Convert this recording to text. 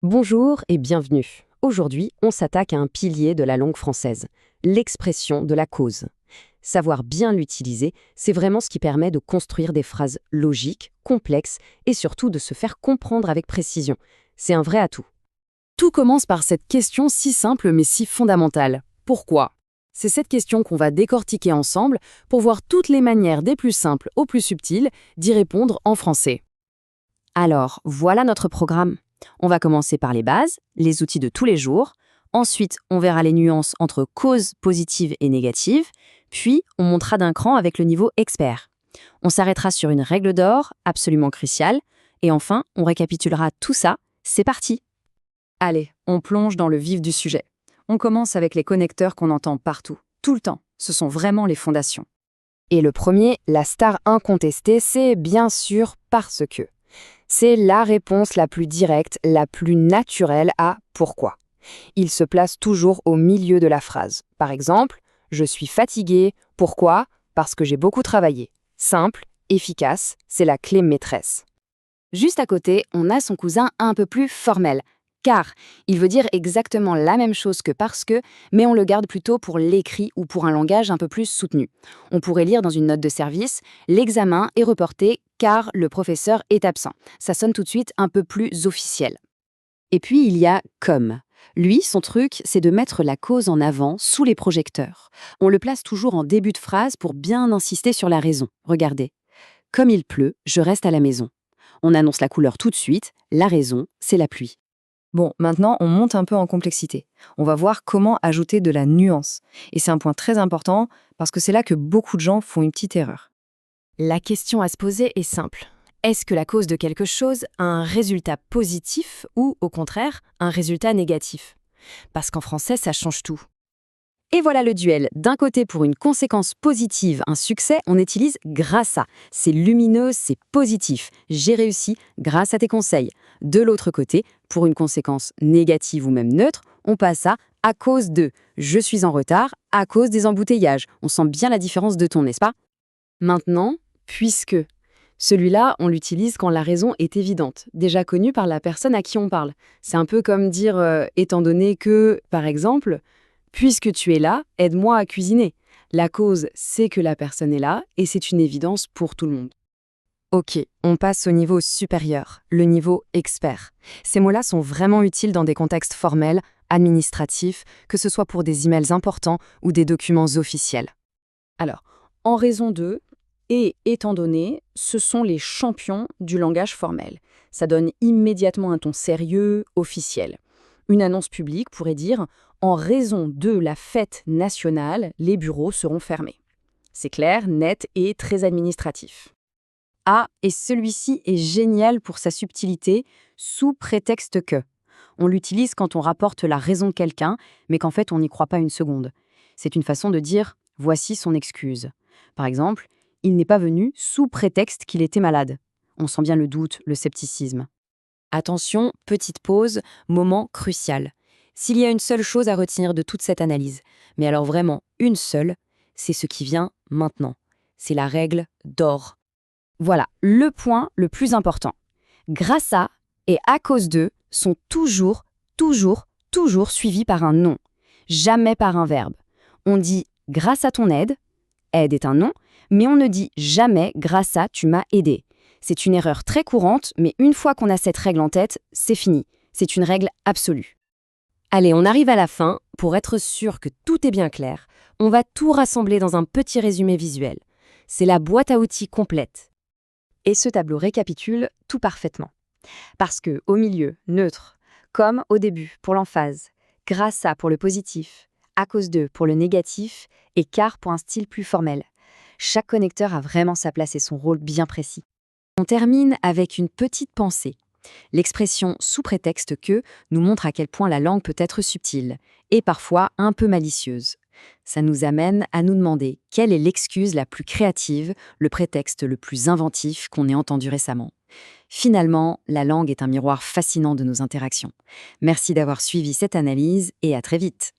Bonjour et bienvenue. Aujourd'hui, on s'attaque à un pilier de la langue française, l'expression de la cause. Savoir bien l'utiliser, c'est vraiment ce qui permet de construire des phrases logiques, complexes et surtout de se faire comprendre avec précision. C'est un vrai atout. Tout commence par cette question si simple mais si fondamentale. Pourquoi ? C'est cette question qu'on va décortiquer ensemble pour voir toutes les manières des plus simples aux plus subtiles d'y répondre en français. Alors, voilà notre programme. On va commencer par les bases, les outils de tous les jours. Ensuite, on verra les nuances entre causes positives et négatives. Puis, on montera d'un cran avec le niveau expert. On s'arrêtera sur une règle d'or, absolument cruciale. Et enfin, on récapitulera tout ça. C'est parti! Allez, on plonge dans le vif du sujet. On commence avec les connecteurs qu'on entend partout, tout le temps. Ce sont vraiment les fondations. Et le premier, la star incontestée, c'est bien sûr parce que. C'est la réponse la plus directe, la plus naturelle à pourquoi. Il se place toujours au milieu de la phrase. Par exemple, je suis fatigué, pourquoi ? Parce que j'ai beaucoup travaillé. Simple, efficace, c'est la clé maîtresse. Juste à côté, on a son cousin un peu plus formel. Car il veut dire exactement la même chose que parce que, mais on le garde plutôt pour l'écrit ou pour un langage un peu plus soutenu. On pourrait lire dans une note de service « L'examen est reporté car le professeur est absent ». Ça sonne tout de suite un peu plus officiel. Et puis il y a « comme ». Lui, son truc, c'est de mettre la cause en avant sous les projecteurs. On le place toujours en début de phrase pour bien insister sur la raison. Regardez. « Comme il pleut, je reste à la maison ». On annonce la couleur tout de suite, la raison, c'est la pluie. Bon, maintenant, on monte un peu en complexité. On va voir comment ajouter de la nuance. Et c'est un point très important parce que c'est là que beaucoup de gens font une petite erreur. La question à se poser est simple. Est-ce que la cause de quelque chose a un résultat positif ou, au contraire, un résultat négatif ? Parce qu'en français, ça change tout. Et voilà le duel. D'un côté, pour une conséquence positive, un succès, on utilise « grâce à ». C'est lumineux, c'est positif. J'ai réussi grâce à tes conseils. De l'autre côté, pour une conséquence négative ou même neutre, on passe à cause de ». Je suis en retard à cause des embouteillages. On sent bien la différence de ton, n'est-ce pas ? Maintenant, puisque. Celui-là, on l'utilise quand la raison est évidente, déjà connue par la personne à qui on parle. C'est un peu comme dire étant donné que, par exemple, puisque tu es là, aide-moi à cuisiner. La cause, c'est que la personne est là et c'est une évidence pour tout le monde. Ok, on passe au niveau supérieur, le niveau expert. Ces mots-là sont vraiment utiles dans des contextes formels, administratifs, que ce soit pour des emails importants ou des documents officiels. Alors, en raison de et étant donné, ce sont les champions du langage formel. Ça donne immédiatement un ton sérieux, officiel. Une annonce publique pourrait dire « En raison de la fête nationale, les bureaux seront fermés ». C'est clair, net et très administratif. Ah, et celui-ci est génial pour sa subtilité, sous prétexte que. On l'utilise quand on rapporte la raison de quelqu'un, mais qu'en fait on n'y croit pas une seconde. C'est une façon de dire « voici son excuse ». Par exemple, il n'est pas venu sous prétexte qu'il était malade. On sent bien le doute, le scepticisme. Attention, petite pause, moment crucial. S'il y a une seule chose à retenir de toute cette analyse, mais alors vraiment une seule, c'est ce qui vient maintenant. C'est la règle d'or. Voilà, le point le plus important. Grâce à et à cause de sont toujours suivis par un nom. Jamais par un verbe. On dit « grâce à ton aide », aide est un nom, mais on ne dit jamais « grâce à tu m'as aidé ». C'est une erreur très courante, mais une fois qu'on a cette règle en tête, c'est fini. C'est une règle absolue. Allez, on arrive à la fin. Pour être sûr que tout est bien clair, on va tout rassembler dans un petit résumé visuel. C'est la boîte à outils complète. Et ce tableau récapitule tout parfaitement. Parce que, au milieu, neutre, comme au début pour l'emphase, grâce à pour le positif, à cause de pour le négatif et car pour un style plus formel. Chaque connecteur a vraiment sa place et son rôle bien précis. On termine avec une petite pensée. L'expression « sous prétexte que » nous montre à quel point la langue peut être subtile et parfois un peu malicieuse. Ça nous amène à nous demander quelle est l'excuse la plus créative, le prétexte le plus inventif qu'on ait entendu récemment. Finalement, la langue est un miroir fascinant de nos interactions. Merci d'avoir suivi cette analyse et à très vite.